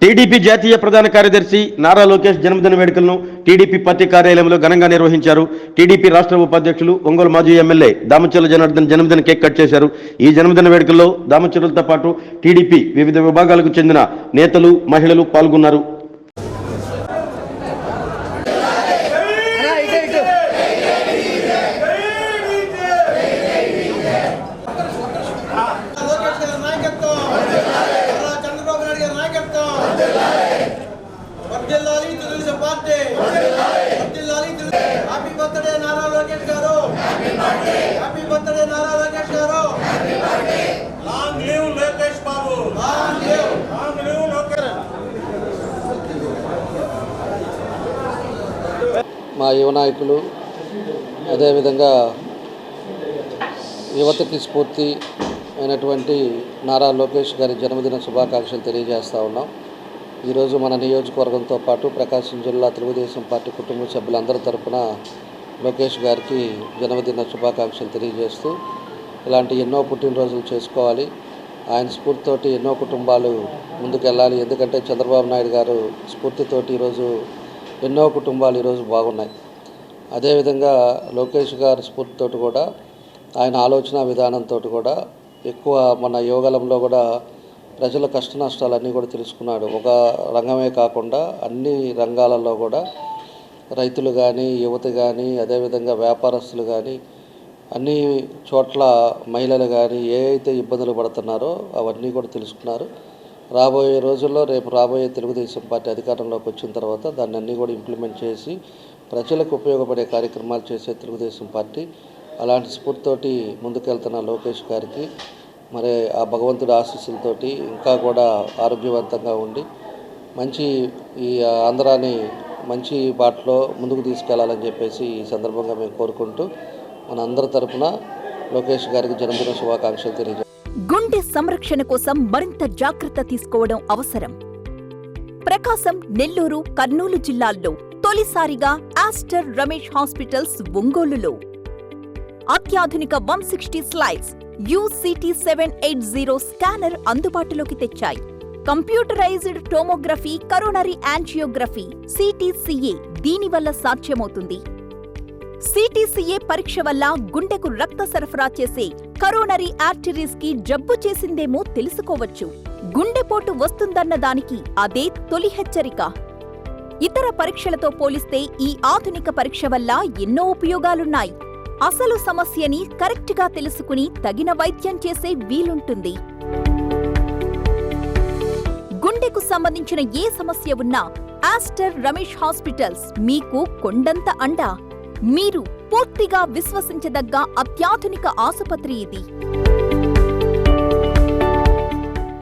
TDP జాతీయ ప్రధాన కార్యదర్శి నారా లోకేష్ జన్మదిన వేడుకలను టీడీపీ పార్టీ కార్యాలయంలో ఘనంగా నిర్వహించారు. టీడీపీ రాష్ట్ర ఉపాధ్యక్షులు ఒంగోలు మాజీ ఎమ్మెల్యే దామచర్ల జనార్దన్ జన్మదిన కేక్ కట్ చేశారు. ఈ జన్మదిన వేడుకల్లో దామచర్లతో పాటు టీడీపీ వివిధ విభాగాలకు చెందిన నేతలు, మహిళలు పాల్గొన్నారు. హ్యాపీ బర్త్డే నారా లోకేష్ గారు, హ్యాపీ బర్త్డే నారా లోకేష్ గారు. Long live Lokesh Babu, long live Lokesh. మా యువ నాయకులు అదేవిధంగా యువతకి స్ఫూర్తి అయినటువంటి నారా లోకేష్ గారి జన్మదిన శుభాకాంక్షలు తెలియజేస్తూ ఉన్నాం. ఈరోజు మన నియోజకవర్గంతో పాటు ప్రకాశం జిల్లా తెలుగుదేశం పార్టీ కుటుంబ సభ్యులందరి తరపున లోకేష్ గారికి జన్మదిన శుభాకాంక్షలు తెలియజేస్తూ ఇలాంటి ఎన్నో పుట్టినరోజులు చేసుకోవాలి. ఆయన స్ఫూర్తితోటి ఎన్నో కుటుంబాలు ముందుకెళ్ళాలి. ఎందుకంటే చంద్రబాబు నాయుడు గారు స్ఫూర్తితోటి ఈరోజు ఎన్నో కుటుంబాలు ఈరోజు బాగున్నాయి. అదేవిధంగా లోకేష్ గారి స్ఫూర్తితోటి కూడా ఆయన ఆలోచన విధానంతో కూడా ఎక్కువ మన యువగలంలో కూడా ప్రజల కష్ట నష్టాలన్నీ కూడా తెలుసుకున్నాడు. ఒక రంగమే కాకుండా అన్ని రంగాలలో కూడా రైతులు కానీ, యువత కానీ, అదేవిధంగా వ్యాపారస్తులు కానీ, అన్ని చోట్ల మహిళలు కానీ ఏ అయితే ఇబ్బందులు పడుతున్నారో అవన్నీ కూడా తెలుసుకున్నారు. రాబోయే రోజుల్లో రేపు రాబోయే తెలుగుదేశం పార్టీ అధికారంలోకి వచ్చిన తర్వాత దాన్ని అన్నీ కూడా ఇంప్లిమెంట్ చేసి ప్రజలకు ఉపయోగపడే కార్యక్రమాలు చేసే తెలుగుదేశం పార్టీ. అలాంటి స్ఫూర్తితోటి ముందుకెళ్తున్న లోకేష్ గారికి మరి ఆ భగవంతుడి ఆశీస్సులతోటి ఇంకా కూడా ఆరోగ్యవంతంగా ఉండి మంచి ఈ ఆంధ్రాని మంచి బాటలో ముందుకు తీసుకెళ్లాలని చెప్పేసి ఈ సందర్భంగా మేము కోరుకుంటూ మన అందరి తరపున లోకేష్ గారికి జన్మదిన శుభాకాంక్షలు తెలియజేస్తాం. గుండె సంరక్షణ కోసం మరింత జాగ్రత్త తీసుకోవడం అవసరం. ప్రకాశం, నెల్లూరు, కర్నూలు జిల్లాల్లో తొలిసారిగా ఆస్టర్ రమేష్ హాస్పిటల్స్ ఒంగోలులో అత్యాధునిక 160 స్లైడ్స్ UCT 780 స్కానర్ అందుబాటులోకి తెచ్చాయి. Computerised tomography, coronary angiography, CTCA దీనివల్ల సాధ్యమవుతుంది. CTCA పరీక్ష వల్ల గుండెకు రక్త సరఫరా చేసే కరోనరీ ఆర్టరీస్ కి జబ్బు చేసిందేమో తెలుసుకోవచ్చు. గుండెపోటు వస్తుందన్న దానికి అదే తొలి హెచ్చరిక. ఇతర పరీక్షలతో పోలిస్తే ఈ ఆధునిక పరీక్ష వల్ల ఎన్నో ఉపయోగాలున్నాయి. అసలు సమస్యని కరెక్ట్గా తెలుసుకుని తగిన వైద్యం చేసే వీలుంటుంది. గుండెకు సంబంధించిన ఏ సమస్య ఉన్నా ఆస్టర్ రమేష్ హాస్పిటల్స్ మీకు కొండంత అండ. మీరు పూర్తిగా విశ్వసించదగ్గ అత్యాధునిక ఆసుపత్రి ఇది.